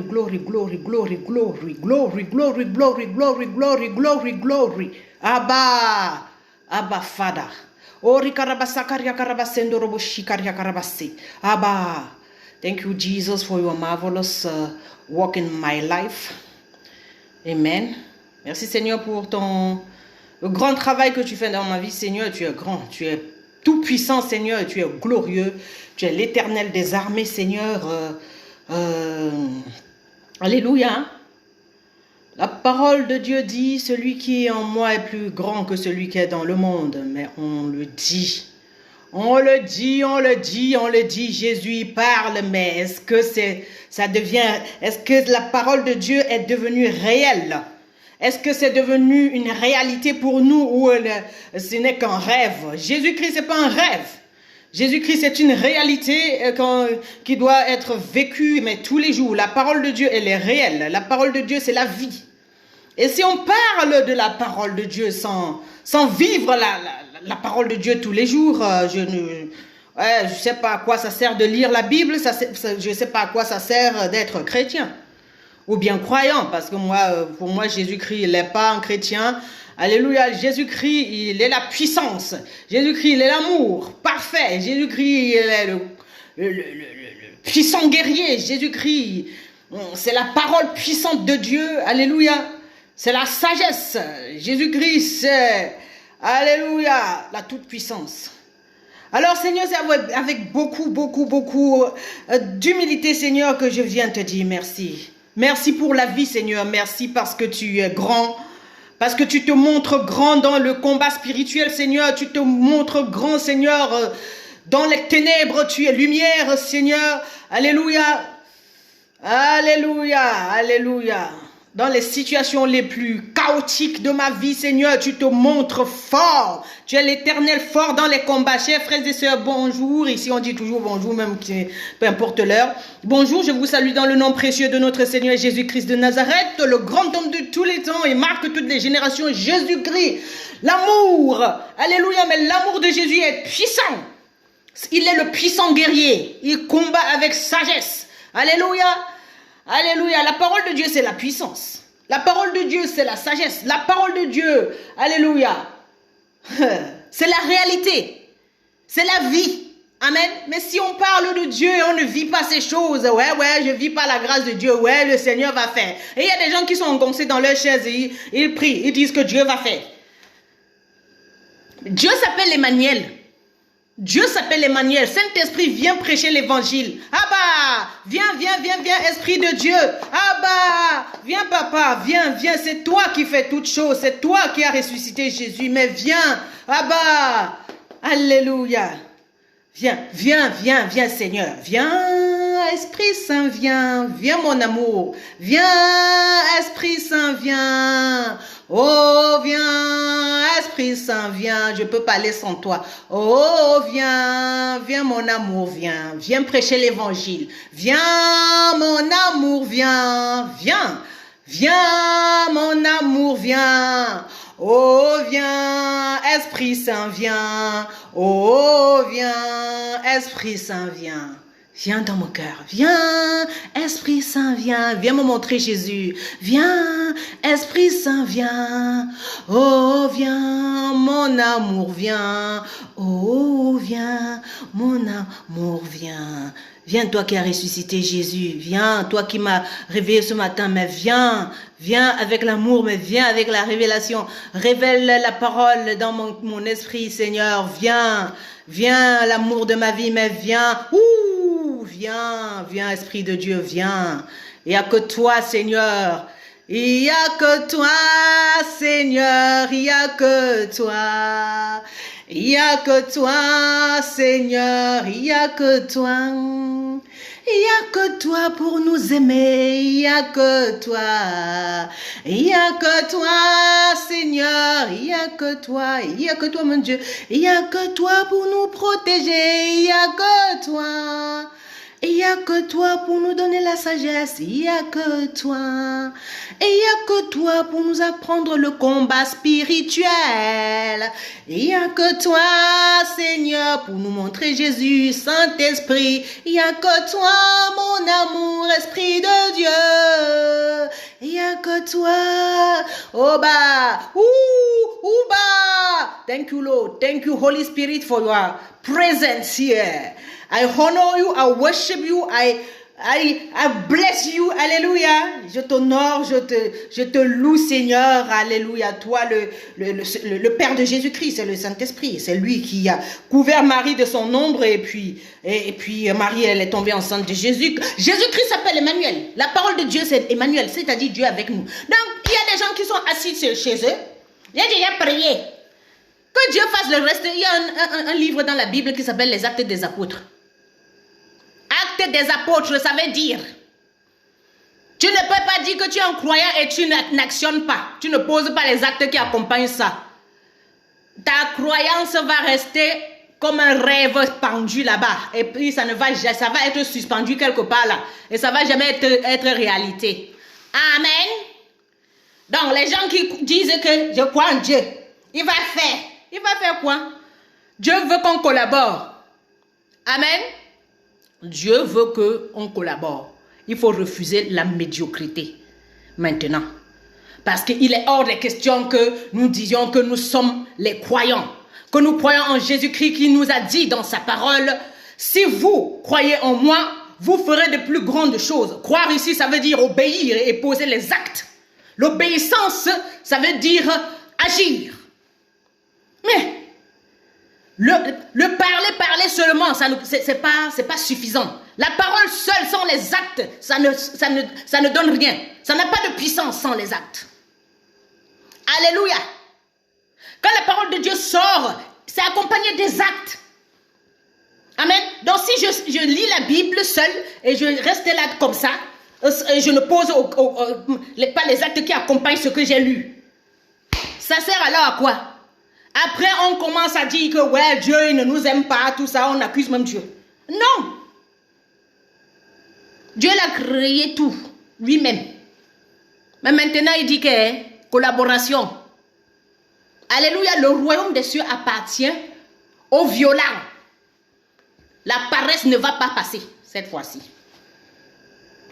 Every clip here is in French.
Glory, glory, glory, glory, glory, glory, glory, glory, glory, glory, glory. Abba, Abba, Father. Ori karabasakaria karabasendo robo shikaria karabasi. Abba. Thank you, Jesus, for your marvelous work in my life. Amen. Merci, Seigneur, pour le grand travail que tu fais dans ma vie, Seigneur. Tu es grand, tu es tout puissant, Seigneur, et tu es glorieux. Tu es l'Éternel des armées, Seigneur. Alléluia. La parole de Dieu dit, celui qui est en moi est plus grand que celui qui est dans le monde. Mais on le dit. On le dit, on le dit, on le dit. Jésus parle, mais est-ce que est-ce que la parole de Dieu est devenue réelle? Est-ce que c'est devenu une réalité pour nous ou ce n'est qu'un rêve? Jésus-Christ, c'est pas un rêve. Jésus-Christ, c'est une réalité qui doit être vécue, mais tous les jours. La parole de Dieu, elle est réelle. La parole de Dieu, c'est la vie. Et si on parle de la parole de Dieu sans vivre la parole de Dieu tous les jours, je ne sais pas à quoi ça sert de lire la Bible, je ne sais pas à quoi ça sert d'être chrétien. Ou bien croyant, parce que pour moi, Jésus-Christ, il n'est pas un chrétien. Alléluia, Jésus-Christ, il est la puissance. Jésus-Christ, il est l'amour parfait. Jésus-Christ, il est le puissant guerrier. Jésus-Christ, c'est la parole puissante de Dieu. Alléluia, c'est la sagesse. Jésus-Christ, c'est, alléluia, la toute-puissance. Alors, Seigneur, c'est avec beaucoup d'humilité, Seigneur, que je viens te dire merci. Merci pour la vie, Seigneur. Merci parce que tu es grand. Parce que tu te montres grand dans le combat spirituel, Seigneur. Tu te montres grand, Seigneur. Dans les ténèbres, tu es lumière, Seigneur. Alléluia. Alléluia. Alléluia. Dans les situations les plus chaotiques de ma vie, Seigneur, tu te montres fort. Tu es l'Éternel fort dans les combats. Chers frères et sœurs, bonjour. Ici, on dit toujours bonjour, même peu importe l'heure. Bonjour, je vous salue dans le nom précieux de notre Seigneur Jésus-Christ de Nazareth, le grand homme de tous les temps et marque toutes les générations. Jésus-Christ, l'amour. Alléluia, mais l'amour de Jésus est puissant. Il est le puissant guerrier. Il combat avec sagesse. Alléluia. Alléluia, la parole de Dieu, c'est la puissance. La parole de Dieu, c'est la sagesse. La parole de Dieu, alléluia, c'est la réalité. C'est la vie. Amen. Mais si on parle de Dieu et on ne vit pas ces choses, je vis pas la grâce de Dieu, le Seigneur va faire. Et il y a des gens qui sont engoncés dans leur chaise et ils prient, ils disent que Dieu va faire. Dieu s'appelle Emmanuel. Dieu s'appelle Emmanuel. Saint-Esprit, viens prêcher l'évangile. Abba, viens, Esprit de Dieu. Abba, viens, Papa, viens. C'est toi qui fais toutes choses. C'est toi qui as ressuscité Jésus. Mais viens, Abba. Alléluia. Viens, Seigneur. Viens, Esprit Saint, viens mon amour. Viens, Esprit Saint, viens. Oh, viens, Esprit Saint, viens. Je peux pas aller sans toi. Oh, viens mon amour, viens prêcher l'évangile. Viens, mon amour, viens, mon amour, viens. Oh, viens, Esprit Saint, viens. Oh, viens, Esprit Saint, viens. Viens dans mon cœur. Viens, Esprit Saint, viens me montrer Jésus. Viens, Esprit Saint, viens. Oh, viens, mon amour, viens. Oh, viens, mon amour, viens. Viens, toi qui as ressuscité Jésus. Viens, toi qui m'as réveillé ce matin. Mais viens avec l'amour, mais viens avec la révélation. Révèle la parole dans mon esprit, Seigneur. Viens, l'amour de ma vie, mais viens. Viens, Esprit de Dieu, viens. Il n'y a que toi, Seigneur. Il n'y a que toi, Seigneur. Il n'y a que toi. Il n'y a que toi, Seigneur. Il n'y a que toi. Il n'y a que toi pour nous aimer. Il n'y a que toi. Il n'y a que toi, Seigneur. Il n'y a que toi. Il n'y a que toi, mon Dieu. Il n'y a que toi pour nous protéger. Il n'y a que toi. Et il n'y a que toi pour nous donner la sagesse. Il n'y a que toi. Et il n'y a que toi pour nous apprendre le combat spirituel. Et il n'y a que toi, Seigneur, pour nous montrer Jésus, Saint-Esprit. Il n'y a que toi, mon amour, Esprit de Dieu. Il n'y a que toi. Oh bah. Ouh bah. Thank you, Lord. Thank you, Holy Spirit, for your presence here. I honor you, I worship you, I bless you, alléluia. Je t'honore, je te loue, Seigneur, alléluia. Toi, le Père de Jésus-Christ, c'est le Saint-Esprit. C'est lui qui a couvert Marie de son ombre et puis Marie, elle est tombée enceinte de Jésus. Jésus-Christ s'appelle Emmanuel. La parole de Dieu, c'est Emmanuel, c'est-à-dire Dieu avec nous. Donc, il y a des gens qui sont assis chez eux. Il y a déjà prié. Que Dieu fasse le reste. Il y a un livre dans la Bible qui s'appelle les Actes des Apôtres. Actes des apôtres, ça veut dire, tu ne peux pas dire que tu es un croyant et tu n'actionnes pas. Tu ne poses pas les actes qui accompagnent ça. Ta croyance va rester comme un rêve pendu là-bas. Et puis ça va être suspendu quelque part là. Et ça ne va jamais être réalité. Amen. Donc les gens qui disent que je crois en Dieu, il va faire quoi? Dieu veut qu'on collabore. Amen. Dieu veut qu'on collabore. Il faut refuser la médiocrité maintenant. Parce qu'il est hors de question que nous disions que nous sommes les croyants. Que nous croyons en Jésus-Christ qui nous a dit dans sa parole, si vous croyez en moi, vous ferez de plus grandes choses. Croire ici, ça veut dire obéir et poser les actes. L'obéissance, ça veut dire agir. Mais le parler seulement, c'est pas suffisant. La parole seule sans les actes, ça ne donne rien. Ça n'a pas de puissance sans les actes. Alléluia. Quand la parole de Dieu sort, c'est accompagné des actes. Amen. Donc si je lis la Bible seule et je reste là comme ça, et je ne pose pas les actes qui accompagnent ce que j'ai lu, ça sert alors à quoi? Après, on commence à dire que ouais, Dieu il ne nous aime pas, tout ça, on accuse même Dieu. Non. Dieu l'a créé tout, lui-même. Mais maintenant, il dit que collaboration. Alléluia, le royaume des cieux appartient aux violents. La paresse ne va pas passer cette fois-ci.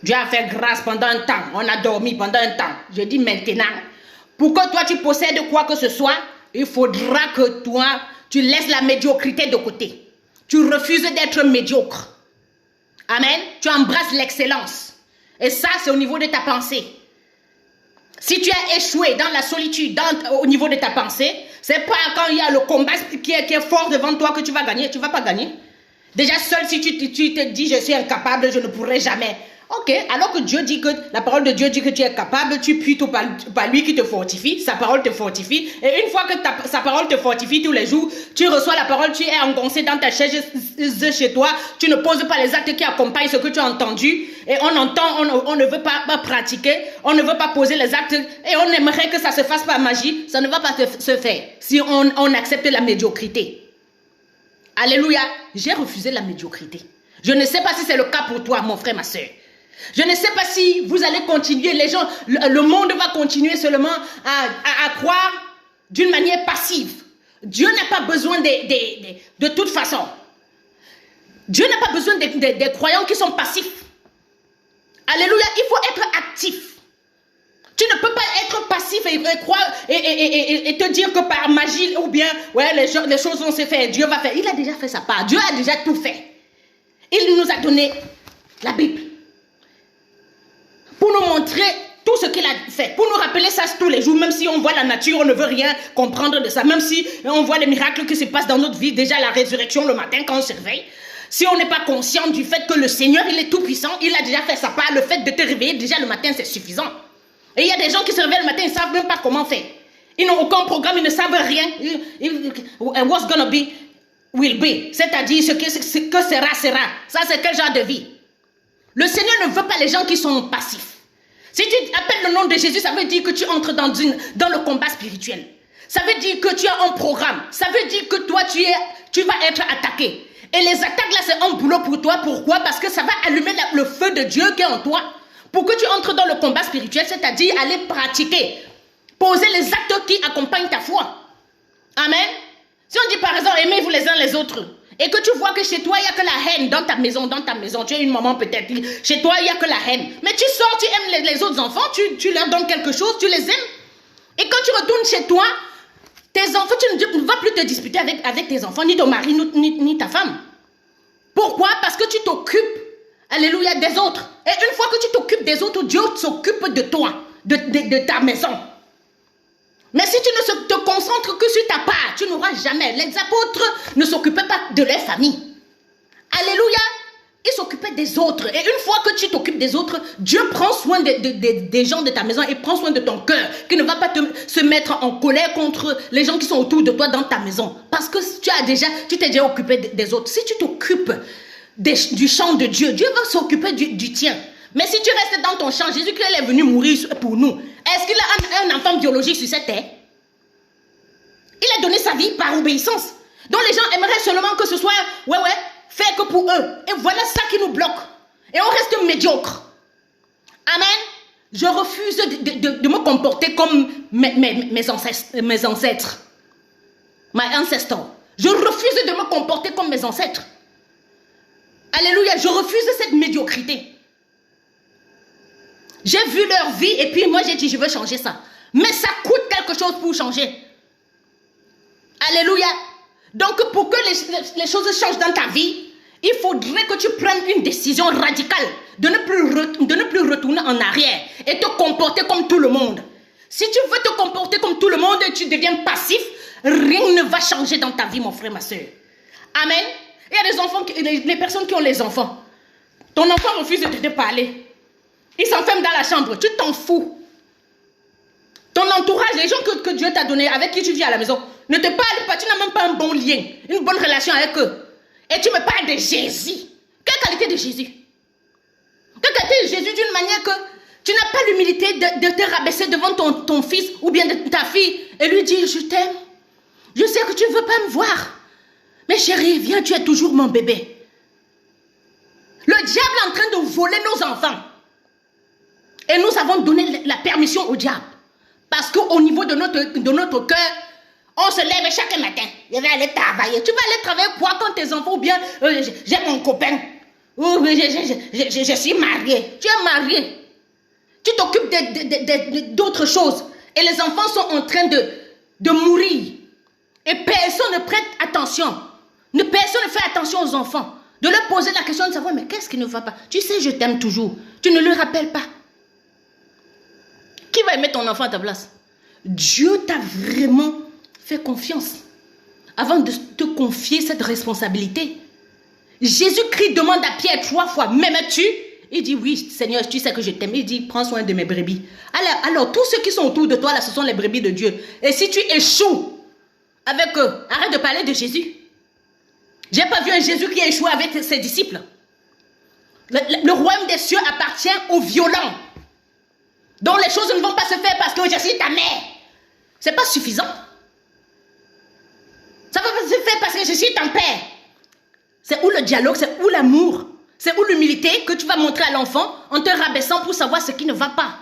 Dieu a fait grâce pendant un temps, on a dormi pendant un temps. Je dis maintenant, pour que toi tu possèdes quoi que ce soit, il faudra que toi, tu laisses la médiocrité de côté. Tu refuses d'être médiocre. Amen. Tu embrasses l'excellence. Et ça, c'est au niveau de ta pensée. Si tu as échoué dans la solitude, au niveau de ta pensée, c'est pas quand il y a le combat qui est fort devant toi que tu vas gagner. Tu ne vas pas gagner. Déjà, seul si tu te dis, je suis incapable, je ne pourrai jamais. Ok, alors que Dieu dit que, la parole de Dieu dit que tu es capable, tu puis tout par lui qui te fortifie, sa parole te fortifie, et une fois que sa parole te fortifie tous les jours, tu reçois la parole, tu es engoncé dans ta chaise chez toi, tu ne poses pas les actes qui accompagnent ce que tu as entendu, et on ne veut pas pratiquer, on ne veut pas poser les actes, et on aimerait que ça se fasse par magie, ça ne va pas se faire, si on accepte la médiocrité. Alléluia, j'ai refusé la médiocrité. Je ne sais pas si c'est le cas pour toi, mon frère, ma soeur. Je ne sais pas si vous allez continuer, les gens, le monde va continuer seulement à croire d'une manière passive. Dieu n'a pas besoin de toute façon. Dieu n'a pas besoin des croyants qui sont passifs. Alléluia, il faut être actif. Tu ne peux pas être passif et croire et te dire que par magie ou bien ouais, les choses vont se faire, Dieu va faire. Il a déjà fait sa part, Dieu a déjà tout fait. Il nous a donné la Bible pour nous montrer tout ce qu'il a fait, pour nous rappeler ça tous les jours, même si on voit la nature, on ne veut rien comprendre de ça, même si on voit les miracles qui se passent dans notre vie, déjà la résurrection le matin quand on se réveille. Si on n'est pas conscient du fait que le Seigneur, il est tout puissant, il a déjà fait sa part, le fait de te réveiller déjà le matin, c'est suffisant. Et il y a des gens qui se réveillent le matin, ils ne savent même pas comment faire. Ils n'ont aucun programme, ils ne savent rien. What's gonna be, will be. C'est-à-dire ce que sera, sera. Ça, c'est quel genre de vie? Le Seigneur ne veut pas les gens qui sont passifs. Si tu appelles le nom de Jésus, ça veut dire que tu entres dans le combat spirituel. Ça veut dire que tu as un programme. Ça veut dire que toi, tu vas être attaqué. Et les attaques là, c'est un boulot pour toi. Pourquoi? Parce que ça va allumer le feu de Dieu qui est en toi. Pour que tu entres dans le combat spirituel, c'est-à-dire aller pratiquer. Poser les actes qui accompagnent ta foi. Amen. Si on dit par exemple, aimez-vous les uns les autres. Et que tu vois que chez toi, il n'y a que la haine dans ta maison. Tu es une maman peut-être. Chez toi, il n'y a que la haine. Mais tu sors, tu aimes les autres enfants. Tu leur donnes quelque chose, tu les aimes. Et quand tu retournes chez toi, tes enfants, tu ne vas plus te disputer avec tes enfants, ni ton mari, ni ta femme. Pourquoi? Parce que tu t'occupes, alléluia, des autres. Et une fois que tu t'occupes des autres, Dieu s'occupe de toi, de ta maison. Mais si tu ne te concentres que sur ta part, tu n'auras jamais. Les apôtres ne s'occupaient pas de leur famille. Alléluia. Ils s'occupaient des autres. Et une fois que tu t'occupes des autres, Dieu prend soin des gens de ta maison et prend soin de ton cœur, qui ne va pas se mettre en colère contre les gens qui sont autour de toi dans ta maison. Parce que tu t'es déjà occupé des autres. Si tu t'occupes du champ de Dieu, Dieu va s'occuper du tien. Mais si tu restes dans ton champ, Jésus-Christ est venu mourir pour nous. Est-ce qu'il a un enfant biologique sur cette terre? Il a donné sa vie par obéissance. Donc les gens aimeraient seulement que ce soit, fait que pour eux. Et voilà ça qui nous bloque. Et on reste médiocre. Amen. Je refuse de me comporter comme mes ancêtres. My ancestors. Je refuse de me comporter comme mes ancêtres. Alléluia. Je refuse cette médiocrité. J'ai vu leur vie et puis moi j'ai dit je veux changer ça. Mais ça coûte quelque chose pour changer. Alléluia. Donc pour que les choses changent dans ta vie, il faudrait que tu prennes une décision radicale de ne plus retourner en arrière et te comporter comme tout le monde. Si tu veux te comporter comme tout le monde et tu deviens passif, rien ne va changer dans ta vie, mon frère, ma soeur. Amen. Il y a des enfants, les personnes qui ont les enfants. Ton enfant refuse de te parler. Il s'enferme dans la chambre. Tu t'en fous. Ton entourage, les gens que Dieu t'a donné, avec qui tu vis à la maison, ne te parlent pas. Tu n'as même pas un bon lien, une bonne relation avec eux. Et tu me parles de Jésus. Quelle qualité de Jésus? Quelle qualité de Jésus d'une manière que tu n'as pas l'humilité de te rabaisser devant ton fils ou bien de ta fille et lui dire je t'aime. Je sais que tu ne veux pas me voir. Mais chérie, viens, tu es toujours mon bébé. Le diable est en train de voler nos enfants. Et nous avons donné la permission au diable. Parce qu'au niveau de notre cœur, on se lève chaque matin. Je vais aller travailler. Tu vas aller travailler quoi quand tes enfants ou bien j'ai mon copain. Ou je suis mariée. Tu es mariée. Tu t'occupes d'autres choses. Et les enfants sont en train de mourir. Et personne ne prête attention. Personne ne fait attention aux enfants. De leur poser la question de savoir, mais qu'est-ce qui ne va pas? Tu sais, je t'aime toujours. Tu ne le rappelles pas. Qui va aimer ton enfant à ta place? Dieu t'a vraiment fait confiance avant de te confier cette responsabilité. Jésus-Christ demande à Pierre 3 fois, m'aimes-tu? Il dit, oui, Seigneur, tu sais que je t'aime. Il dit, prends soin de mes brebis. Alors, tous ceux qui sont autour de toi, là, ce sont les brebis de Dieu. Et si tu échoues avec eux, arrête de parler de Jésus. J'ai pas vu un Jésus qui a échoué avec ses disciples. Le royaume des cieux appartient aux violents. Donc les choses ne vont pas se faire parce que je suis ta mère. C'est pas suffisant. Ça ne va pas se faire parce que je suis ton père. C'est où le dialogue, c'est où l'amour, c'est où l'humilité que tu vas montrer à l'enfant en te rabaissant pour savoir ce qui ne va pas.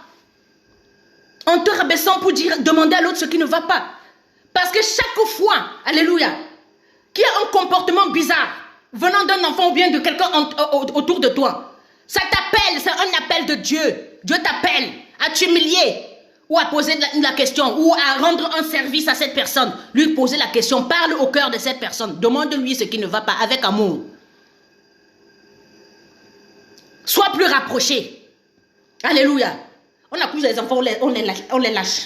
En te rabaissant pour demander à l'autre ce qui ne va pas. Parce que chaque fois, alléluia, qu'il y a un comportement bizarre venant d'un enfant ou bien de quelqu'un autour de toi, ça t'appelle, c'est un appel de Dieu. Dieu t'appelle à t'humilier ou à poser la question ou à rendre un service à cette personne. Lui poser la question, parle au cœur de cette personne. Demande-lui ce qui ne va pas avec amour. Sois plus rapproché. Alléluia. On accuse les enfants, on les lâche.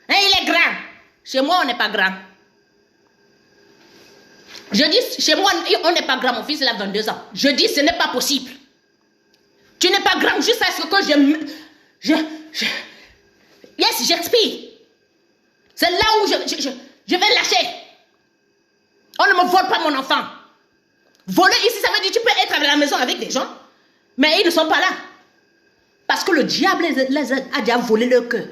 Hein, il est grand. Chez moi, on n'est pas grand. Je dis, chez moi, on n'est pas grand. Mon fils, il a 22 ans. Je dis, ce n'est pas possible. Tu n'es pas grand juste à ce que yes, j'expire. C'est là où je vais lâcher. On ne me vole pas mon enfant. Voler ici, ça veut dire que tu peux être à la maison avec des gens, mais ils ne sont pas là. Parce que le diable les a déjà volé leur cœur.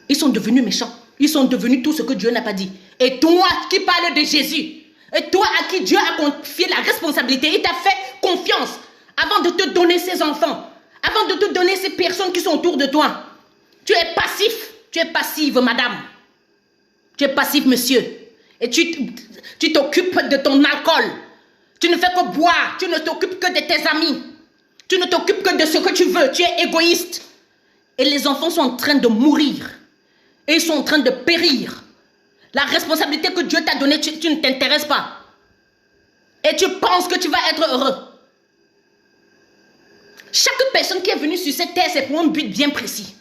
Ils sont devenus méchants. Ils sont devenus tout ce que Dieu n'a pas dit. Et toi qui parles de Jésus, Et toi à qui Dieu a confié la responsabilité, il t'a fait confiance avant de te donner ses enfants, avant de te donner ces personnes qui sont autour de toi. Tu es passif, tu es passive, madame. Tu es passif, monsieur. Et tu t'occupes de ton alcool. Tu ne fais que boire, tu ne t'occupes que de tes amis. Tu ne t'occupes que de ce que tu veux, tu es égoïste. Et les enfants sont en train de mourir. Et ils sont en train de périr. La responsabilité que Dieu t'a donnée, tu ne t'intéresses pas. Et tu penses que tu vas être heureux. Chaque personne qui est venue sur cette terre, c'est pour un but bien précis.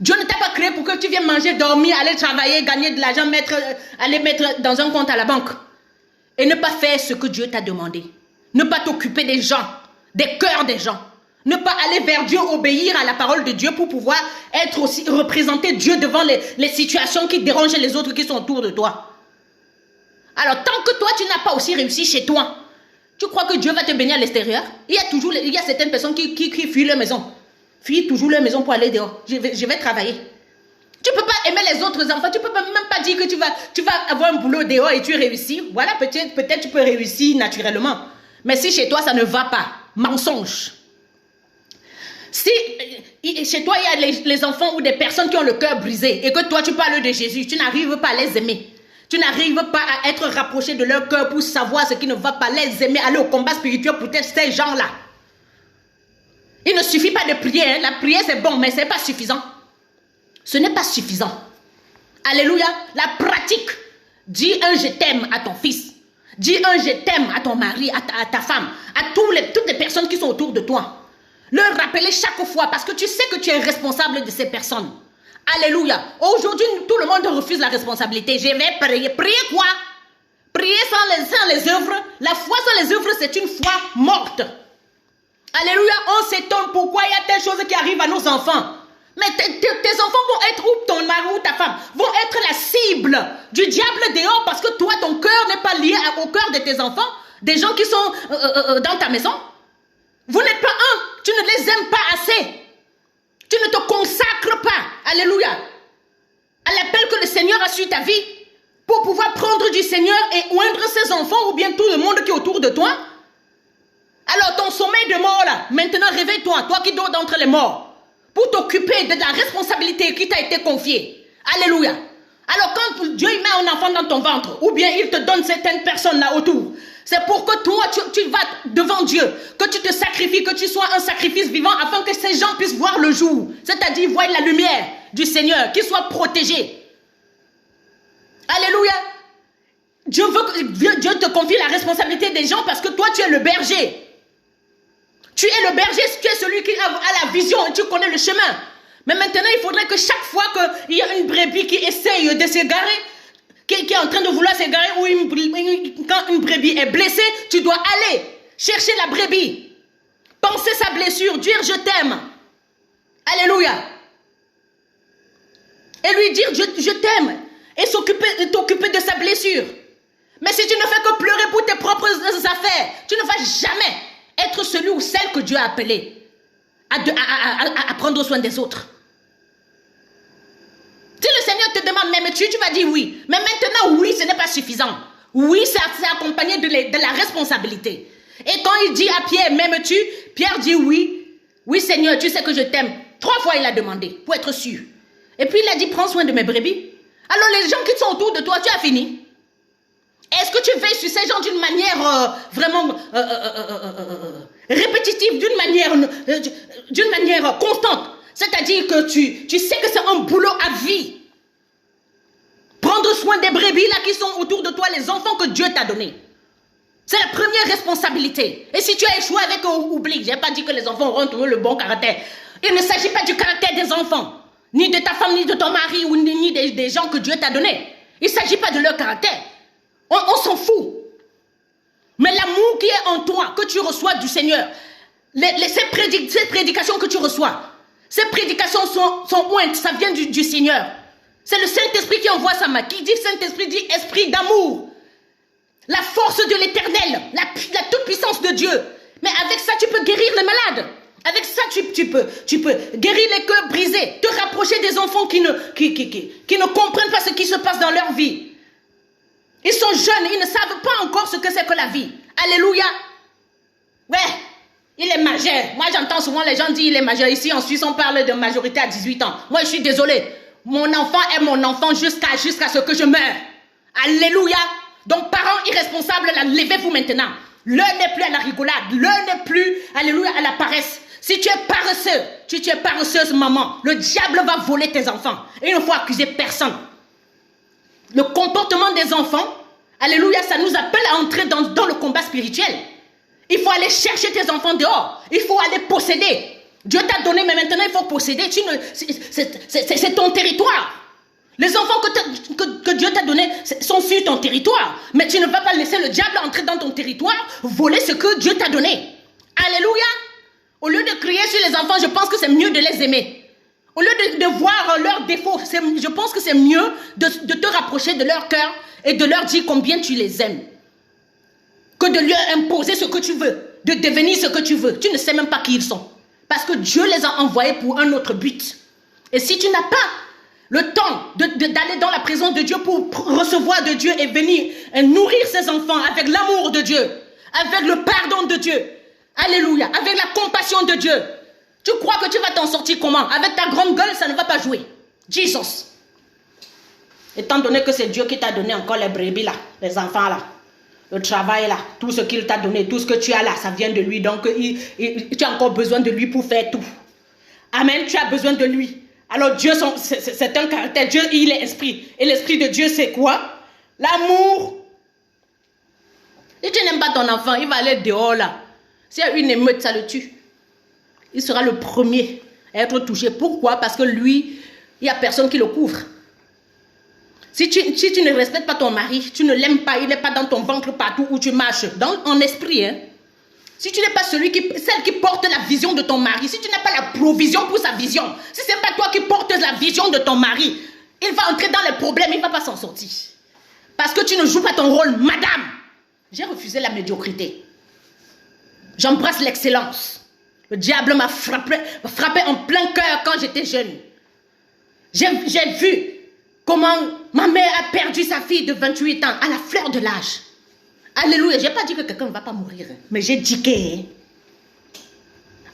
Dieu ne t'a pas créé pour que tu viennes manger, dormir, aller travailler, gagner de l'argent, aller mettre dans un compte à la banque. Et ne pas faire ce que Dieu t'a demandé. Ne pas t'occuper des gens, des cœurs des gens. Ne pas aller vers Dieu, obéir à la parole de Dieu pour pouvoir être aussi, représenter Dieu devant les situations qui dérangent les autres qui sont autour de toi. Alors, tant que toi, tu n'as pas aussi réussi chez toi, tu crois que Dieu va te bénir à l'extérieur? Il y a certaines personnes qui fuient leur maison. Fuient toujours leur maison pour aller dehors. Je vais travailler. Tu ne peux pas aimer les autres enfants. Tu ne peux même pas dire que tu vas avoir un boulot dehors et tu réussis. Voilà, peut-être tu peux réussir naturellement. Mais si chez toi, ça ne va pas, mensonge. Si chez toi, il y a les enfants ou des personnes qui ont le cœur brisé et que toi, tu parles de Jésus, tu n'arrives pas à les aimer. Tu n'arrives pas à être rapproché de leur cœur pour savoir ce qui ne va pas, les aimer, aller au combat spirituel pour ces gens-là. Il ne suffit pas de prier. Hein. La prière, c'est bon, mais ce n'est pas suffisant. Ce n'est pas suffisant. Alléluia. La pratique. Dis un je t'aime à ton fils. Dis un je t'aime à ton mari, à ta femme, à toutes les personnes qui sont autour de toi. Leur rappeler chaque fois parce que tu sais que tu es responsable de ces personnes. Alléluia. Aujourd'hui, tout le monde refuse la responsabilité. Je vais prier. Prier quoi? Prier sans les œuvres. La foi sans les œuvres, c'est une foi morte. Alléluia. On s'étonne pourquoi il y a telle chose qui arrive à nos enfants. Mais tes enfants vont être, ou ton mari ou ta femme, vont être la cible du diable dehors parce que toi, ton cœur n'est pas lié au cœur de tes enfants, des gens qui sont dans ta maison. Vous n'êtes pas un. Tu ne les aimes pas assez. Tu ne te consacres pas, alléluia, à l'appel que le Seigneur a sur ta vie pour pouvoir prendre du Seigneur et oindre ses enfants ou bien tout le monde qui est autour de toi. Alors ton sommeil de mort là, maintenant réveille-toi, toi qui dors d'entre les morts, pour t'occuper de la responsabilité qui t'a été confiée. Alléluia. Alors quand Dieu met un enfant dans ton ventre, ou bien il te donne certaines personnes là autour, c'est pour que toi, tu vas devant Dieu, que tu te sacrifies, que tu sois un sacrifice vivant afin que ces gens puissent voir le jour. C'est-à-dire voir la lumière du Seigneur, qu'ils soient protégés. Alléluia. Dieu te confie la responsabilité des gens parce que toi, tu es le berger. Tu es le berger, tu es celui qui a la vision et tu connais le chemin. Mais maintenant, il faudrait que chaque fois qu'il y a une brebis qui essaye de s'égarer, qui est en train de vouloir s'égarer, ou quand une brebis est blessée, tu dois aller chercher la brebis, penser sa blessure, dire je t'aime. Alléluia. Et lui dire je t'aime et t'occuper de sa blessure. Mais si tu ne fais que pleurer pour tes propres affaires, tu ne vas jamais être celui ou celle que Dieu a appelé à prendre soin des autres. Si le Seigneur te demande, m'aimes-tu, tu vas dire oui. Mais maintenant, oui, ce n'est pas suffisant. Oui, c'est accompagné de la responsabilité. Et quand il dit à Pierre, m'aimes-tu, Pierre dit oui. Oui, Seigneur, tu sais que je t'aime. 3 fois, il a demandé, pour être sûr. Et puis, il a dit, prends soin de mes brebis. Alors, les gens qui sont autour de toi, tu as fini. Est-ce que tu veilles sur ces gens d'une manière vraiment répétitive, d'une manière constante? C'est-à-dire que tu sais que c'est un boulot à vie. Prendre soin des brebis là qui sont autour de toi, les enfants que Dieu t'a donnés. C'est la première responsabilité. Et si tu as échoué avec oubli, je n'ai pas dit que les enfants auront toujours le bon caractère. Il ne s'agit pas du caractère des enfants, ni de ta femme, ni de ton mari, ou ni des gens que Dieu t'a donnés. Il ne s'agit pas de leur caractère. On s'en fout. Mais l'amour qui est en toi, que tu reçois du Seigneur, ces prédications que tu reçois, ces prédications sont ointes, ça vient du Seigneur. C'est le Saint-Esprit qui envoie sa main. Qui dit Saint-Esprit dit esprit d'amour. La force de l'Éternel, la toute-puissance de Dieu. Mais avec ça, tu peux guérir les malades. Avec ça, tu peux guérir les cœurs brisés, te rapprocher des enfants qui ne comprennent pas ce qui se passe dans leur vie. Ils sont jeunes, ils ne savent pas encore ce que c'est que la vie. Alléluia. Ouais, il est majeur. Moi, j'entends souvent les gens dire il est majeur. Ici, en Suisse, on parle de majorité à 18 ans. Moi, je suis désolée. Mon enfant est mon enfant jusqu'à ce que je meure. Alléluia. Donc, parents irresponsables, levez-vous maintenant. L'heure n'est plus à la rigolade. L'heure n'est plus, alléluia, à la paresse. Si tu es paresseux, tu es paresseuse, maman, le diable va voler tes enfants. Et il ne faut accuser personne. Le comportement des enfants, alléluia, ça nous appelle à entrer dans le combat spirituel. Il faut aller chercher tes enfants dehors. Il faut aller posséder. Dieu t'a donné, mais maintenant il faut posséder. C'est ton territoire. Les enfants que Dieu t'a donnés sont sur ton territoire. Mais tu ne vas pas laisser le diable entrer dans ton territoire, voler ce que Dieu t'a donné. Alléluia. Au lieu de crier sur les enfants, je pense que c'est mieux de les aimer. Au lieu de voir leurs défauts, je pense que c'est mieux de te rapprocher de leur cœur et de leur dire combien tu les aimes. Que de leur imposer ce que tu veux, de devenir ce que tu veux. Tu ne sais même pas qui ils sont. Parce que Dieu les a envoyés pour un autre but. Et si tu n'as pas le temps d'aller dans la présence de Dieu pour recevoir de Dieu et venir nourrir ses enfants avec l'amour de Dieu, avec le pardon de Dieu, alléluia, avec la compassion de Dieu, tu crois que tu vas t'en sortir comment? Avec ta grande gueule, ça ne va pas jouer. Jesus. Étant donné que c'est Dieu qui t'a donné encore les brebis là, les enfants là, le travail là, tout ce qu'il t'a donné, tout ce que tu as là, ça vient de lui. Donc, tu as encore besoin de lui pour faire tout. Amen, tu as besoin de lui. Alors, Dieu, c'est un caractère. Dieu, il est esprit. Et l'esprit de Dieu, c'est quoi? L'amour. Si tu n'aimes pas ton enfant, il va aller dehors là. S'il y a une émeute, ça le tue. Il sera le premier à être touché. Pourquoi? Parce que lui, il n'y a personne qui le couvre. Si tu ne respectes pas ton mari, tu ne l'aimes pas, il n'est pas dans ton ventre partout où tu marches, en esprit. Hein? Si tu n'es pas celle qui porte la vision de ton mari, si tu n'as pas la provision pour sa vision, si ce n'est pas toi qui portes la vision de ton mari, il va entrer dans les problèmes, il ne va pas s'en sortir. Parce que tu ne joues pas ton rôle, madame. J'ai refusé la médiocrité. J'embrasse l'excellence. Le diable m'a frappé en plein cœur quand j'étais jeune. J'ai vu comment ma mère a perdu sa fille de 28 ans à la fleur de l'âge. Alléluia. Je n'ai pas dit que quelqu'un ne va pas mourir. Mais j'ai dit que...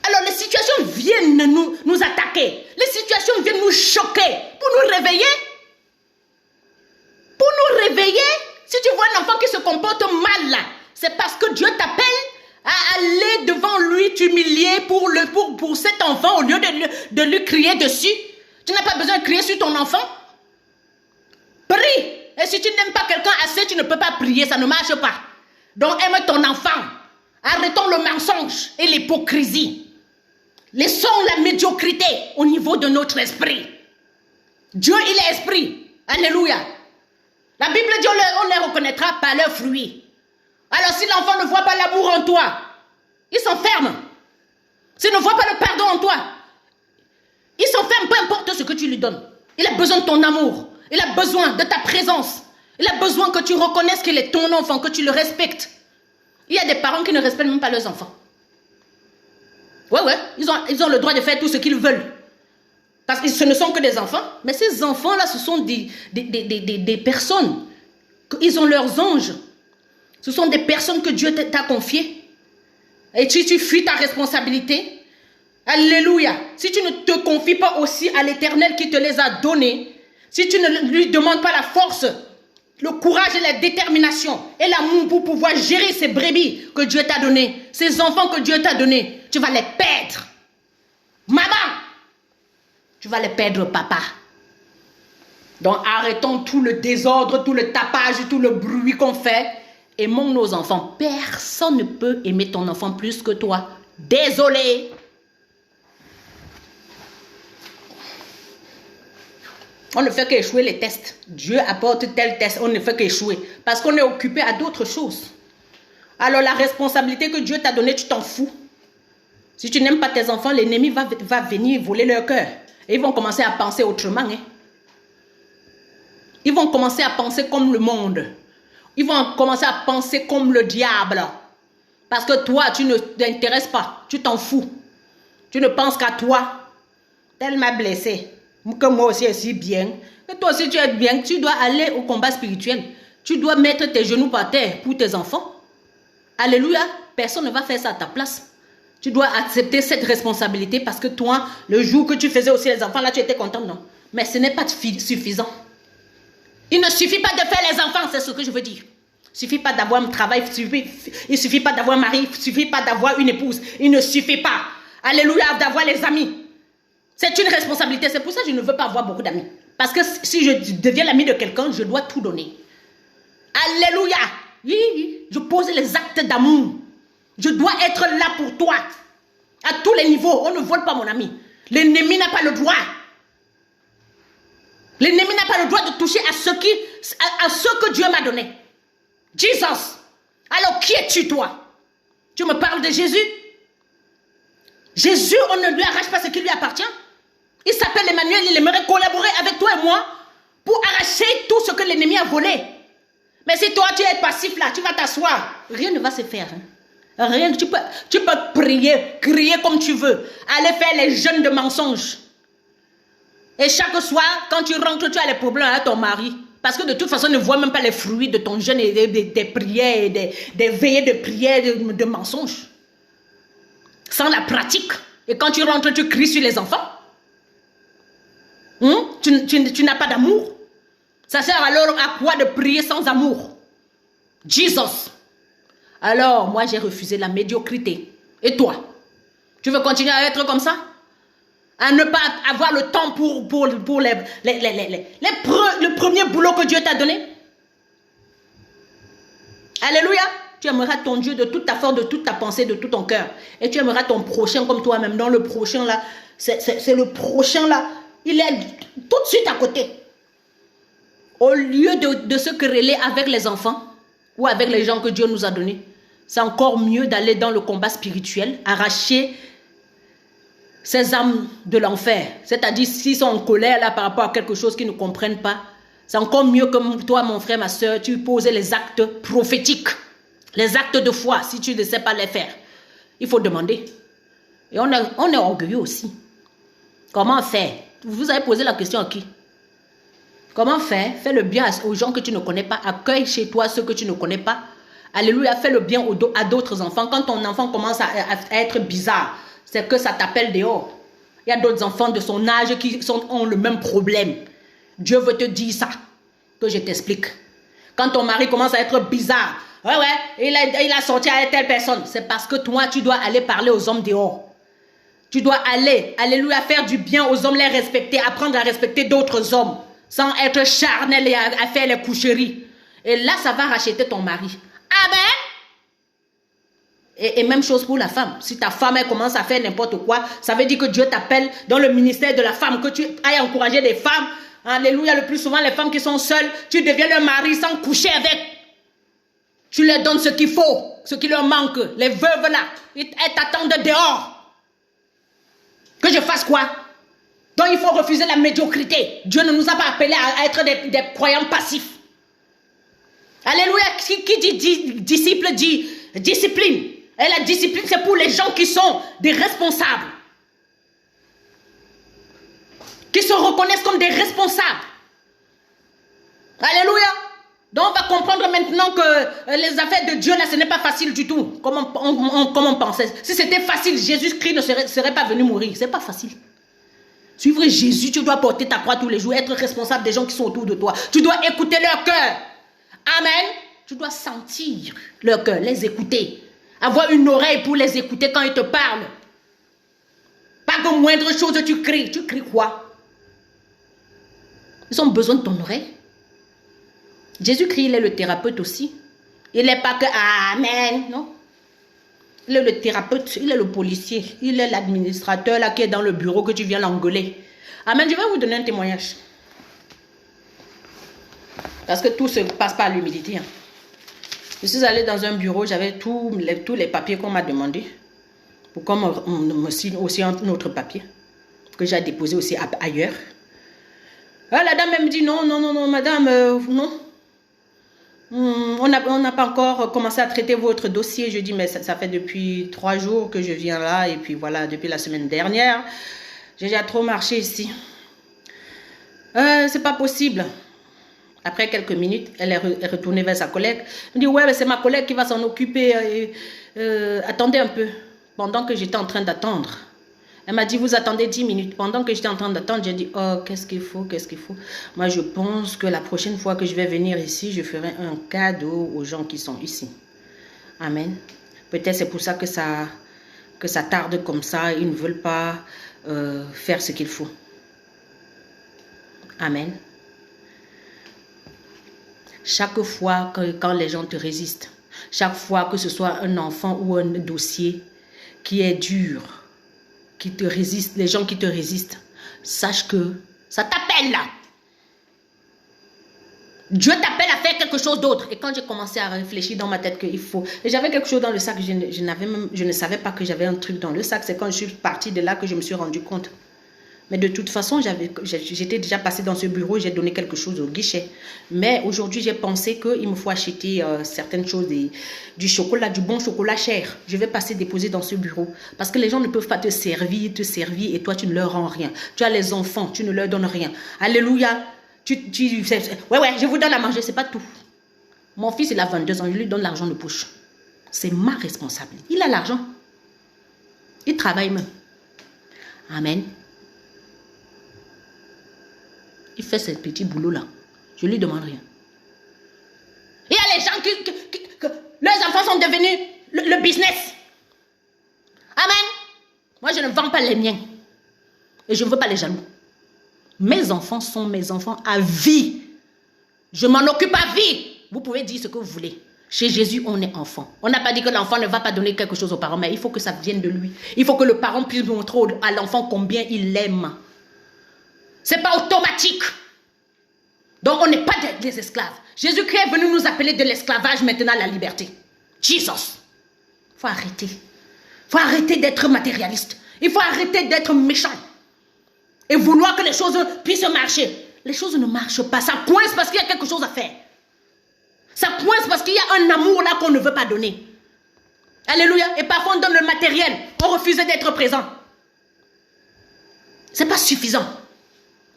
Alors les situations viennent nous attaquer. Les situations viennent nous choquer. Pour nous réveiller. Pour nous réveiller. Si tu vois un enfant qui se comporte mal là, c'est parce que Dieu t'appelle à aller devant lui, t'humilier pour cet enfant au lieu de lui crier dessus. Tu n'as pas besoin de crier sur ton enfant. Prie. Et si tu n'aimes pas quelqu'un assez, tu ne peux pas prier, ça ne marche pas. Donc aime ton enfant. Arrêtons le mensonge et l'hypocrisie. Laissons la médiocrité au niveau de notre esprit. Dieu, il est esprit. Alléluia. La Bible dit on les reconnaîtra par leurs fruits. Alors si l'enfant ne voit pas l'amour en toi, il s'enferme. S'il ne voit pas le pardon en toi, il s'enferme, peu importe ce que tu lui donnes. Il a besoin de ton amour. Il a besoin de ta présence. Il a besoin que tu reconnaisses qu'il est ton enfant, que tu le respectes. Il y a des parents qui ne respectent même pas leurs enfants. Ouais, ils ont le droit de faire tout ce qu'ils veulent. Parce que ce ne sont que des enfants. Mais ces enfants-là, ce sont des personnes. Ils ont leurs anges. Ce sont des personnes que Dieu t'a confiées. Et tu fuis ta responsabilité. Alléluia. Si tu ne te confies pas aussi à l'Éternel qui te les a donnés, si tu ne lui demandes pas la force, le courage et la détermination et l'amour pour pouvoir gérer ces brebis que Dieu t'a donné, ces enfants que Dieu t'a donnés, tu vas les perdre. Maman, tu vas les perdre, papa. Donc arrêtons tout le désordre, tout le tapage, tout le bruit qu'on fait. Aimons nos enfants. Personne ne peut aimer ton enfant plus que toi. Désolé. On ne fait qu'échouer les tests. Dieu apporte tel test, on ne fait qu'échouer. Parce qu'on est occupé à d'autres choses. Alors la responsabilité que Dieu t'a donnée, tu t'en fous. Si tu n'aimes pas tes enfants, l'ennemi va venir voler leur cœur. Et ils vont commencer à penser autrement. Hein? Ils vont commencer à penser comme le monde. Ils vont commencer à penser comme le diable. Parce que toi, tu ne t'intéresses pas. Tu t'en fous. Tu ne penses qu'à toi. Elle m'a blessé. Que moi aussi, je suis bien. Que toi aussi, tu es bien. Tu dois aller au combat spirituel. Tu dois mettre tes genoux par terre pour tes enfants. Alléluia. Personne ne va faire ça à ta place. Tu dois accepter cette responsabilité parce que toi, le jour que tu faisais aussi les enfants, là, tu étais content, non? Mais ce n'est pas suffisant. Il ne suffit pas de faire les enfants, c'est ce que je veux dire. Il ne suffit pas d'avoir un travail, il ne suffit pas d'avoir un mari, il ne suffit pas d'avoir une épouse. Il ne suffit pas, alléluia, d'avoir les amis. C'est une responsabilité. C'est pour ça que je ne veux pas avoir beaucoup d'amis. Parce que si je deviens l'ami de quelqu'un, je dois tout donner. Alléluia. Je pose les actes d'amour. Je dois être là pour toi. À tous les niveaux. On ne vole pas mon ami. L'ennemi n'a pas le droit. L'ennemi n'a pas le droit de toucher à ce que Dieu m'a donné. Jesus. Alors qui es-tu toi? Tu me parles de Jésus? Jésus, on ne lui arrache pas ce qui lui appartient. Il s'appelle Emmanuel, il aimerait collaborer avec toi et moi pour arracher tout ce que l'ennemi a volé. Mais si toi tu es passif là, tu vas t'asseoir, rien ne va se faire. Rien, tu peux prier, crier comme tu veux, aller faire les jeûnes de mensonges. Et chaque soir, quand tu rentres, tu as les problèmes avec ton mari. Parce que de toute façon, il ne voit même pas les fruits de ton jeûne et des prières, et des veillées de prières, de mensonges. Sans la pratique. Et quand tu rentres, tu cries sur les enfants. Tu n'as pas d'amour. Ça sert alors à quoi de prier sans amour? Jesus. Alors, moi, j'ai refusé la médiocrité. Et toi? Tu veux continuer à être comme ça? À ne pas avoir le temps pour le premier boulot que Dieu t'a donné? Alléluia. Tu aimeras ton Dieu de toute ta force, de toute ta pensée, de tout ton cœur. Et tu aimeras ton prochain comme toi-même. Dans le prochain là, c'est le prochain là. Il est tout de suite à côté. Au lieu de se quereller avec les enfants ou avec les gens que Dieu nous a donnés, c'est encore mieux d'aller dans le combat spirituel, arracher ces âmes de l'enfer. C'est-à-dire, s'ils sont en colère là par rapport à quelque chose qu'ils ne comprennent pas, c'est encore mieux que toi, mon frère, ma soeur, tu poses les actes prophétiques, les actes de foi, si tu ne sais pas les faire. Il faut demander. Et on est orgueilleux aussi. Comment faire? Vous avez posé la question à qui? Comment faire? Fais le bien aux gens que tu ne connais pas. Accueille chez toi ceux que tu ne connais pas. Alléluia, fais le bien à d'autres enfants. Quand ton enfant commence à être bizarre, c'est que ça t'appelle dehors. Il y a d'autres enfants de son âge qui ont le même problème. Dieu veut te dire ça, que je t'explique. Quand ton mari commence à être bizarre, il a sorti avec telle personne, c'est parce que toi, tu dois aller parler aux hommes dehors. Tu dois aller, alléluia, faire du bien aux hommes, les respecter, apprendre à respecter d'autres hommes, sans être charnel et à faire les coucheries. Et là, ça va racheter ton mari. Amen. Et même chose pour la femme. Si ta femme, elle commence à faire n'importe quoi, ça veut dire que Dieu t'appelle dans le ministère de la femme, que tu ailles encourager des femmes. Alléluia, le plus souvent, les femmes qui sont seules, tu deviens leur mari sans coucher avec. Tu leur donnes ce qu'il faut, ce qui leur manque. Les veuves là, elles t'attendent dehors. Que je fasse quoi? Donc il faut refuser la médiocrité. Dieu ne nous a pas appelés à être des croyants passifs. Alléluia. Qui dit disciple dit discipline. Et la discipline, c'est pour les gens qui sont des responsables. Qui se reconnaissent comme des responsables. Alléluia. Donc on va comprendre maintenant que les affaires de Dieu là, ce n'est pas facile du tout. Comme on pensait. Si c'était facile, Jésus-Christ ne serait pas venu mourir. Ce n'est pas facile. Suivre Jésus, tu dois porter ta croix tous les jours, être responsable des gens qui sont autour de toi. Tu dois écouter leur cœur. Amen. Tu dois sentir leur cœur, les écouter. Avoir une oreille pour les écouter quand ils te parlent. Pas que moindre chose tu cries. Tu cries quoi? Ils ont besoin de ton oreille. Jésus-Christ, il est le thérapeute aussi. Il n'est pas que Amen, non? Il est le thérapeute, il est le policier, il est l'administrateur là qui est dans le bureau que tu viens l'engueuler. Amen, je vais vous donner un témoignage. Parce que tout se passe par l'humilité. Hein. Je suis allée dans un bureau, j'avais tous les papiers qu'on m'a demandé. Pour qu'on me signe aussi un autre papier. Que j'ai déposé aussi ailleurs. Ah, la dame elle me dit non, madame, non. On n'a pas encore commencé à traiter votre dossier. Je dis, mais ça fait depuis 3 jours que je viens là. Et puis voilà, depuis la semaine dernière, j'ai déjà trop marché ici. C'est pas possible. Après quelques minutes, elle est retournée vers sa collègue. Elle dit, ouais, mais c'est ma collègue qui va s'en occuper. Attendez un peu. Pendant que j'étais en train d'attendre. Elle m'a dit, vous attendez 10 minutes. Pendant que j'étais en train d'attendre, j'ai dit, oh, qu'est-ce qu'il faut. Moi, je pense que la prochaine fois que je vais venir ici, je ferai un cadeau aux gens qui sont ici. Amen. Peut-être c'est pour ça que ça tarde comme ça. Ils ne veulent pas faire ce qu'il faut. Amen. Chaque fois quand les gens te résistent, chaque fois que ce soit un enfant ou un dossier qui est dur, qui te résiste, les gens qui te résistent, sache que ça t'appelle là. Dieu t'appelle à faire quelque chose d'autre. Et quand j'ai commencé à réfléchir dans ma tête qu'il faut... Et j'avais quelque chose dans le sac, je ne savais pas que j'avais un truc dans le sac. C'est quand je suis partie de là que je me suis rendu compte. Mais de toute façon, j'étais déjà passée dans ce bureau, j'ai donné quelque chose au guichet. Mais aujourd'hui, j'ai pensé qu'il me faut acheter certaines choses, du chocolat, du bon chocolat cher. Je vais passer déposer dans ce bureau. Parce que les gens ne peuvent pas te servir, et toi, tu ne leur rends rien. Tu as les enfants, tu ne leur donnes rien. Alléluia. Ouais, je vous donne à manger, c'est pas tout. Mon fils, il a 22 ans, je lui donne l'argent de poche. C'est ma responsabilité. Il a l'argent. Il travaille même. Amen. Il fait ce petit boulot-là. Je ne lui demande rien. Il y a les gens que leurs enfants sont devenus le business. Amen. Moi, je ne vends pas les miens. Et je ne veux pas les jaloux. Mes enfants sont mes enfants à vie. Je m'en occupe à vie. Vous pouvez dire ce que vous voulez. Chez Jésus, on est enfant. On n'a pas dit que l'enfant ne va pas donner quelque chose aux parents, mais il faut que ça vienne de lui. Il faut que le parent puisse montrer à l'enfant combien il l'aime. Ce n'est pas automatique. Donc, on n'est pas des esclaves. Jésus-Christ est venu nous appeler de l'esclavage maintenant à la liberté. Jesus. Il faut arrêter. Il faut arrêter d'être matérialiste. Il faut arrêter d'être méchant. Et vouloir que les choses puissent marcher. Les choses ne marchent pas. Ça coince parce qu'il y a quelque chose à faire. Ça coince parce qu'il y a un amour là qu'on ne veut pas donner. Alléluia. Et parfois on donne le matériel. On refuse d'être présent. Ce n'est pas suffisant.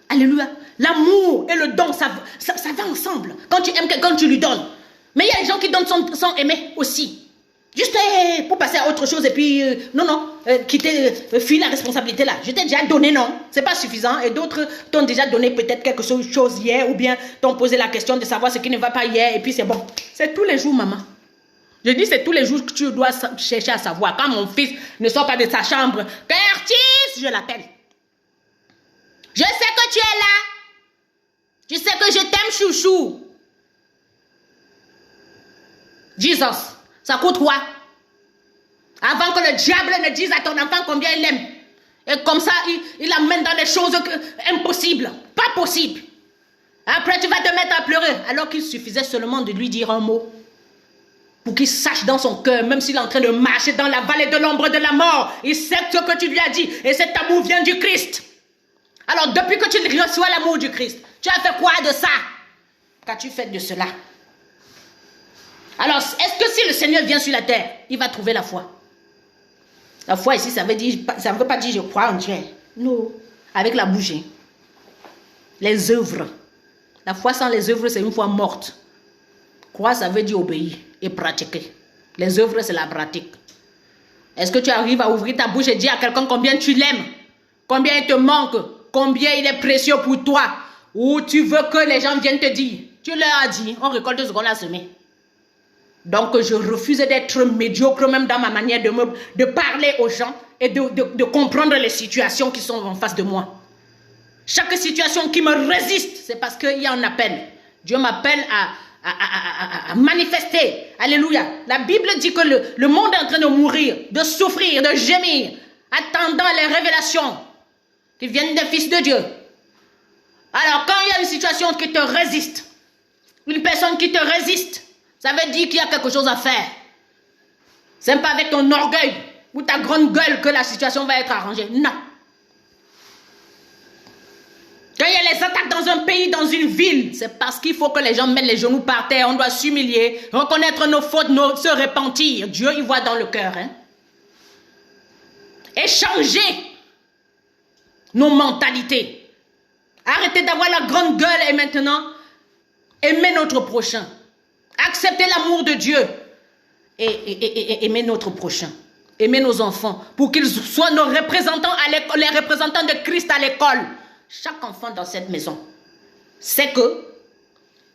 Alléluia. L'amour et le don, ça va ensemble. Quand tu aimes quelqu'un, tu lui donnes. Mais il y a des gens qui donnent sans aimer aussi. Juste pour passer à autre chose et puis, fuir la responsabilité là. Je t'ai déjà donné, non. C'est pas suffisant. Et d'autres t'ont déjà donné peut-être quelque chose hier ou bien t'ont posé la question de savoir ce qui ne va pas hier et puis c'est bon. C'est tous les jours, maman. Je dis c'est tous les jours que tu dois chercher à savoir. Quand mon fils ne sort pas de sa chambre, Curtis, je l'appelle. Je sais que tu es là. Tu sais que je t'aime, chouchou. Jesus, ça coûte quoi? Avant que le diable ne dise à ton enfant combien il l'aime. Et comme ça, il l'amène dans des choses impossibles. Pas possible. Après, tu vas te mettre à pleurer. Alors qu'il suffisait seulement de lui dire un mot. Pour qu'il sache dans son cœur, même s'il est en train de marcher dans la vallée de l'ombre de la mort, il sait ce que tu lui as dit. Et cet amour vient du Christ. Alors, depuis que tu reçois l'amour du Christ, tu as fait quoi de ça? Qu'as-tu fait de cela? Alors, est-ce que si le Seigneur vient sur la terre, il va trouver la foi? La foi ici, ça ne veut pas dire je crois en Dieu. Non, avec la bouche. Les œuvres. La foi sans les œuvres, c'est une foi morte. Croire, ça veut dire obéir et pratiquer. Les œuvres, c'est la pratique. Est-ce que tu arrives à ouvrir ta bouche et dire à quelqu'un combien tu l'aimes? Combien il te manque? Combien il est précieux pour toi? Ou tu veux que les gens viennent te dire? Tu leur as dit, on récolte ce qu'on a semé. Donc je refuse d'être médiocre même dans ma manière de parler aux gens et de comprendre les situations qui sont en face de moi. Chaque situation qui me résiste, c'est parce qu'il y a un appel. Dieu m'appelle à manifester. Alléluia. La Bible dit que le monde est en train de mourir, de souffrir, de gémir, attendant les révélations qui viennent des fils de Dieu. Alors, quand il y a une situation qui te résiste, une personne qui te résiste, ça veut dire qu'il y a quelque chose à faire. Ce n'est pas avec ton orgueil ou ta grande gueule que la situation va être arrangée. Non. Quand il y a les attaques dans un pays, dans une ville, c'est parce qu'il faut que les gens mettent les genoux par terre. On doit s'humilier, reconnaître nos fautes, se repentir. Dieu, il voit dans le cœur. Hein? Et changer nos mentalités. Arrêtez d'avoir la grande gueule et maintenant, Aimer notre prochain. Accepter l'amour de Dieu. Et aimer notre prochain. Aimer nos enfants. Pour qu'ils soient nos représentants à l'école, les représentants de Christ à l'école. Chaque enfant dans cette maison sait que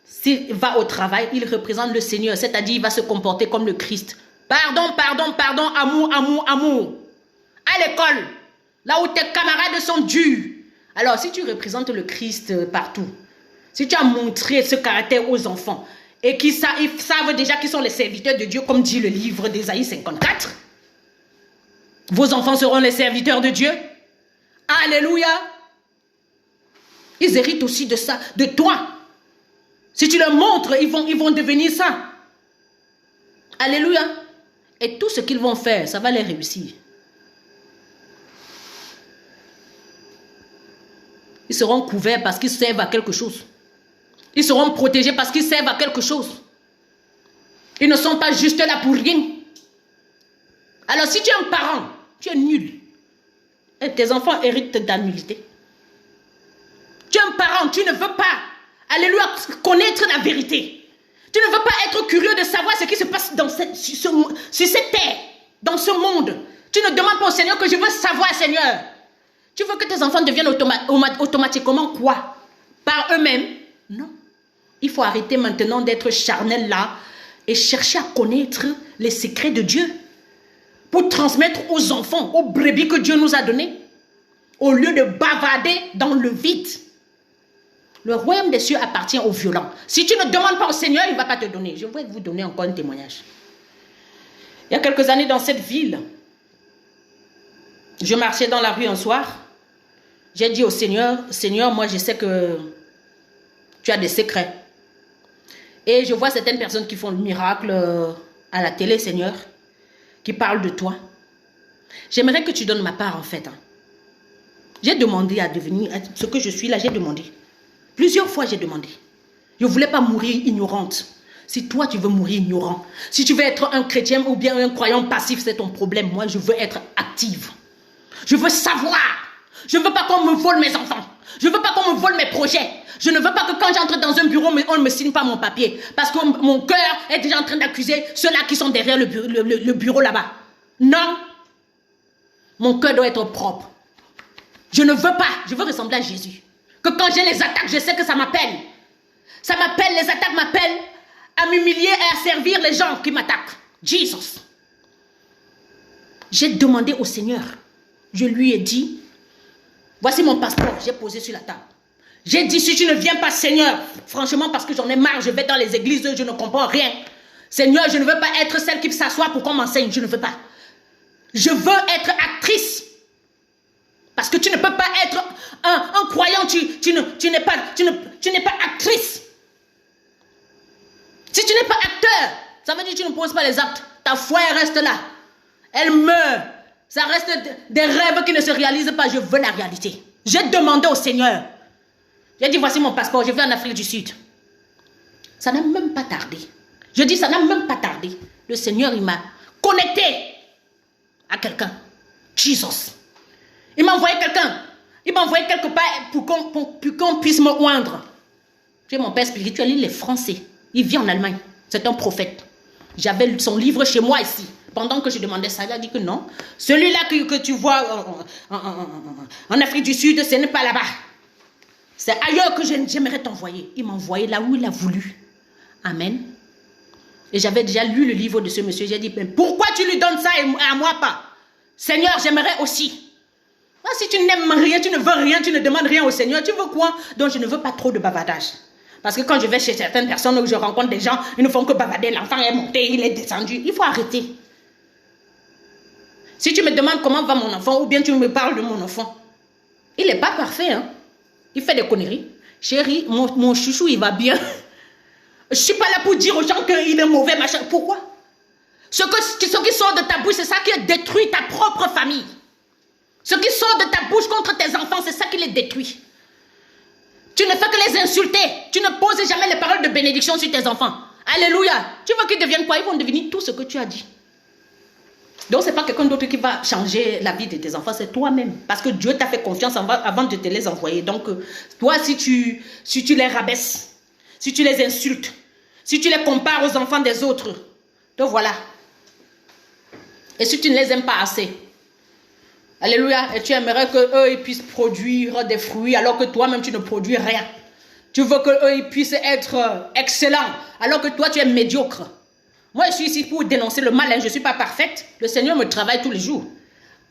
s'il va au travail, il représente le Seigneur. C'est-à-dire, il va se comporter comme le Christ. Pardon, pardon, pardon, amour, amour, amour. À l'école, là où tes camarades sont durs. Alors, si tu représentes le Christ partout, si tu as montré ce caractère aux enfants, et qu'ils savent déjà qu'ils sont les serviteurs de Dieu, comme dit le livre d'Ésaïe 54, vos enfants seront les serviteurs de Dieu. Alléluia. Ils héritent aussi de ça, de toi. Si tu leur montres, ils vont devenir ça. Alléluia. Et tout ce qu'ils vont faire, ça va les réussir. Ils seront couverts parce qu'ils servent à quelque chose. Ils seront protégés parce qu'ils servent à quelque chose. Ils ne sont pas juste là pour rien. Alors si tu es un parent, tu es nul. Et tes enfants héritent ta nullité. Tu es un parent, tu ne veux pas, alléluia, connaître la vérité. Tu ne veux pas être curieux de savoir ce qui se passe sur cette terre, dans ce monde. Tu ne demandes pas au Seigneur que je veux savoir, Seigneur. Tu veux que tes enfants deviennent automatiquement quoi? Par eux-mêmes? Non. Il faut arrêter maintenant d'être charnel là et chercher à connaître les secrets de Dieu pour transmettre aux enfants, aux brebis que Dieu nous a donnés, au lieu de bavarder dans le vide. Le royaume des cieux appartient aux violents. Si tu ne demandes pas au Seigneur, il ne va pas te donner. Je vais vous donner encore un témoignage. Il y a quelques années dans cette ville, je marchais dans la rue un soir. J'ai dit au Seigneur, Seigneur, moi je sais que tu as des secrets. Et je vois certaines personnes qui font le miracle à la télé, Seigneur, qui parlent de toi. J'aimerais que tu donnes ma part en fait. J'ai demandé à devenir ce que je suis là, j'ai demandé. Plusieurs fois j'ai demandé. Je ne voulais pas mourir ignorante. Si toi tu veux mourir ignorant, si tu veux être un chrétien ou bien un croyant passif, c'est ton problème. Moi je veux être active. Je veux savoir. Je ne veux pas qu'on me vole mes enfants. Je ne veux pas qu'on me vole mes projets. Je ne veux pas que quand j'entre dans un bureau, on ne me signe pas mon papier. Parce que mon cœur est déjà en train d'accuser ceux-là qui sont derrière le bureau là-bas. Non. Mon cœur doit être propre. Je ne veux pas. Je veux ressembler à Jésus. Que quand j'ai les attaques, je sais que ça m'appelle. Ça m'appelle, les attaques m'appellent à m'humilier et à servir les gens qui m'attaquent. Jesus. J'ai demandé au Seigneur. Je lui ai dit, voici mon passeport, j'ai posé sur la table. J'ai dit, si tu ne viens pas, Seigneur, franchement, parce que j'en ai marre, je vais dans les églises, je ne comprends rien. Seigneur, je ne veux pas être celle qui s'assoit pour qu'on m'enseigne, je ne veux pas. Je veux être actrice. Parce que tu ne peux pas être un croyant, tu n'es pas actrice. Si tu n'es pas acteur, ça veut dire que tu ne poses pas les actes. Ta foi, elle reste là. Elle meurt. Ça reste des rêves qui ne se réalisent pas. Je veux la réalité. J'ai demandé au Seigneur. J'ai dit, voici mon passeport, je vais en Afrique du Sud. Ça n'a même pas tardé. Je dis, ça n'a même pas tardé. Le Seigneur, il m'a connecté à quelqu'un. Jesus. Il m'a envoyé quelqu'un. Il m'a envoyé quelque part pour qu'on puisse me oindre. J'ai mon père spirituel, il est français. Il vit en Allemagne. C'est un prophète. J'avais son livre chez moi ici. Pendant que je demandais ça, il a dit que non. Celui-là que tu vois en Afrique du Sud, ce n'est pas là-bas. C'est ailleurs que j'aimerais t'envoyer. Il m'a envoyé là où il a voulu. Amen. Et j'avais déjà lu le livre de ce monsieur. J'ai dit, mais pourquoi tu lui donnes ça et à moi pas? Seigneur, j'aimerais aussi. Ah, si tu n'aimes rien, tu ne veux rien, tu ne demandes rien au Seigneur, tu veux quoi? Donc je ne veux pas trop de bavardage. Parce que quand je vais chez certaines personnes où je rencontre des gens, ils ne font que bavarder. L'enfant est monté, il est descendu. Il faut arrêter. Si tu me demandes comment va mon enfant, ou bien tu me parles de mon enfant, il n'est pas parfait, hein. Il fait des conneries. Chérie, mon chouchou, il va bien. Je ne suis pas là pour dire aux gens qu'il est mauvais, machin. Pourquoi? Ce qui sort de ta bouche, c'est ça qui détruit ta propre famille. Ce qui sort de ta bouche contre tes enfants, c'est ça qui les détruit. Tu ne fais que les insulter. Tu ne poses jamais les paroles de bénédiction sur tes enfants. Alléluia. Tu veux qu'ils deviennent quoi? Ils vont devenir tout ce que tu as dit. Donc, ce n'est pas quelqu'un d'autre qui va changer la vie de tes enfants, c'est toi-même. Parce que Dieu t'a fait confiance avant de te les envoyer. Donc, toi, si tu les rabaisses, si tu les insultes, si tu les compares aux enfants des autres, te voilà. Et si tu ne les aimes pas assez, alléluia, et tu aimerais qu'eux ils puissent produire des fruits alors que toi-même tu ne produis rien. Tu veux qu'eux ils puissent être excellents alors que toi tu es médiocre. Moi je suis ici pour dénoncer le mal, je ne suis pas parfaite. Le Seigneur me travaille tous les jours.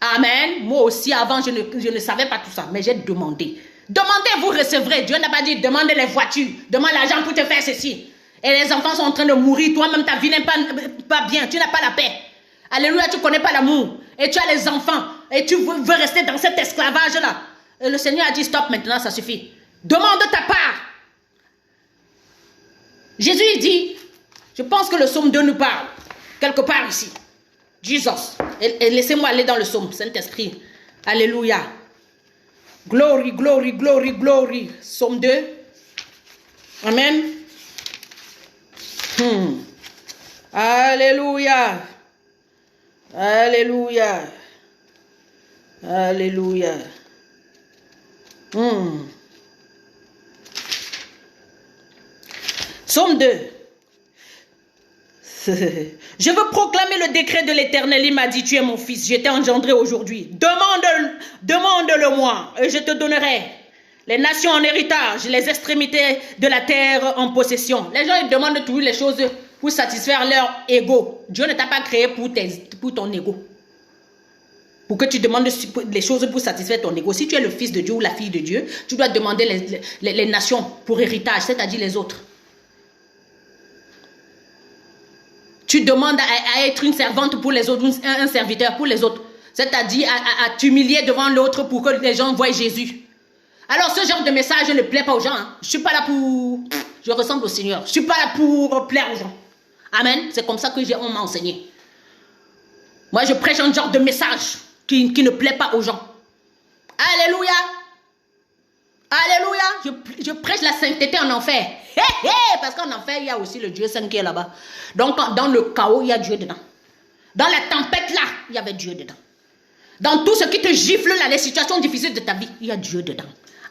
Amen. Moi aussi avant je ne savais pas tout ça, mais j'ai demandé. Demandez, vous recevrez. Dieu n'a pas dit demandez les voitures, demande l'argent pour te faire ceci. Et les enfants sont en train de mourir, toi-même ta vie n'est pas bien, tu n'as pas la paix. Alléluia, tu ne connais pas l'amour. Et tu as les enfants. Et tu veux rester dans cet esclavage-là. Et le Seigneur a dit stop maintenant, ça suffit. Demande ta part. Jésus il dit, je pense que le psaume 2 nous parle. Quelque part ici. Jesus. Et laissez-moi aller dans le psaume, Saint-Esprit. Alléluia. Glory, glory, glory, glory. Psaume 2. Amen. Alléluia. Alléluia. Alléluia. Psaume 2. Je veux proclamer le décret de l'Éternel. Il m'a dit, tu es mon fils, je t'ai engendré aujourd'hui. Demande-le-moi et je te donnerai les nations en héritage, les extrémités de la terre en possession. Les gens ils demandent toutes les choses pour satisfaire leur ego. Dieu ne t'a pas créé pour ton ego. Pour que tu demandes les choses pour satisfaire ton ego. Si tu es le fils de Dieu ou la fille de Dieu, tu dois demander les nations pour héritage, c'est-à-dire les autres. Tu demandes à être une servante pour les autres, un serviteur pour les autres. C'est-à-dire à t'humilier devant l'autre pour que les gens voient Jésus. Alors ce genre de message ne plaît pas aux gens. Hein. Je ne suis pas là pour... Je ressemble au Seigneur. Je ne suis pas là pour plaire aux gens. Amen. C'est comme ça que on m'a enseigné. Moi je prêche un genre de message qui ne plaît pas aux gens. Alléluia. Alléluia. Je prêche la sainteté en enfer. Parce qu'en enfer, il y a aussi le Dieu saint qui est là-bas. Donc, dans le chaos, il y a Dieu dedans. Dans la tempête, là, il y avait Dieu dedans. Dans tout ce qui te gifle, là, les situations difficiles de ta vie, il y a Dieu dedans.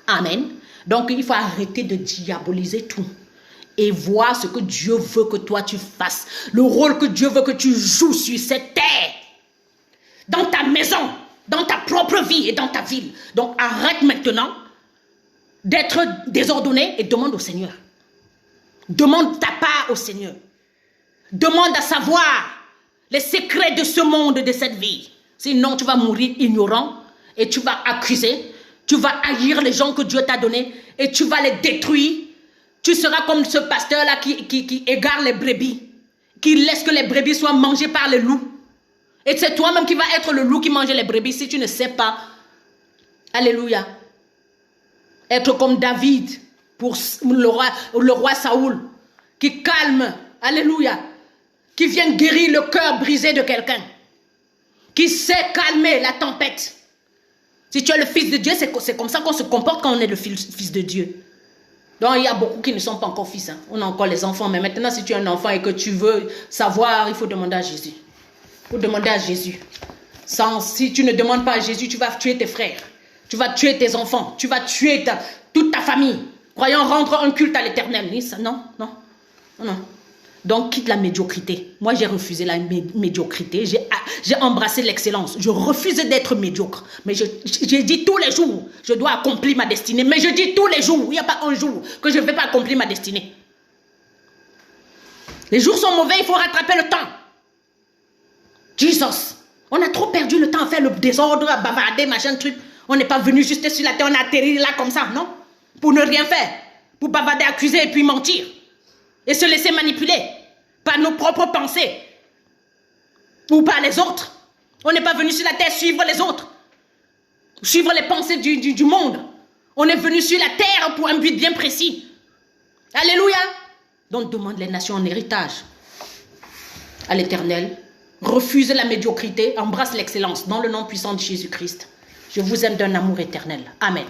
Amen. Donc, il faut arrêter de diaboliser tout. Et voir ce que Dieu veut que toi, tu fasses. Le rôle que Dieu veut que tu joues sur cette terre. Dans ta maison, dans ta propre vie et dans ta ville. Donc, arrête maintenant d'être désordonné et demande au Seigneur. Demande ta part au Seigneur. Demande à savoir les secrets de ce monde, de cette vie. Sinon, tu vas mourir ignorant et tu vas accuser. Tu vas haïr les gens que Dieu t'a donnés et tu vas les détruire. Tu seras comme ce pasteur-là qui égare les brebis, qui laisse que les brebis soient mangées par les loups. Et c'est toi-même qui vas être le loup qui mange les brebis si tu ne sais pas. Alléluia. Être comme David pour le roi Saoul, qui calme, alléluia, qui vient guérir le cœur brisé de quelqu'un, qui sait calmer la tempête. Si tu es le fils de Dieu, c'est comme ça qu'on se comporte quand on est le fils de Dieu. Donc il y a beaucoup qui ne sont pas encore fils, hein. On a encore les enfants, mais maintenant si tu es un enfant et que tu veux savoir, il faut demander à Jésus. Il faut demander à Jésus. Si tu ne demandes pas à Jésus, tu vas tuer tes frères, tu vas tuer tes enfants, tu vas tuer toute ta famille. Croyant rendre un culte à l'Éternel. Non. Donc, quitte la médiocrité. Moi, j'ai refusé la médiocrité. J'ai embrassé l'excellence. Je refuse d'être médiocre. Mais je dis tous les jours, je dois accomplir ma destinée. Mais je dis tous les jours, il n'y a pas un jour que je ne vais pas accomplir ma destinée. Les jours sont mauvais, il faut rattraper le temps. Jesus. On a trop perdu le temps à faire le désordre, à bavarder, machin, truc. On n'est pas venu juste sur la terre, on a atterri là comme ça, non? Pour ne rien faire, pour bavarder, accuser et puis mentir. Et se laisser manipuler par nos propres pensées ou par les autres. On n'est pas venu sur la terre suivre les autres, suivre les pensées du monde. On est venu sur la terre pour un but bien précis. Alléluia. Donc demande les nations en héritage à l'Éternel. Refuse la médiocrité, embrasse l'excellence dans le nom puissant de Jésus-Christ. Je vous aime d'un amour éternel. Amen.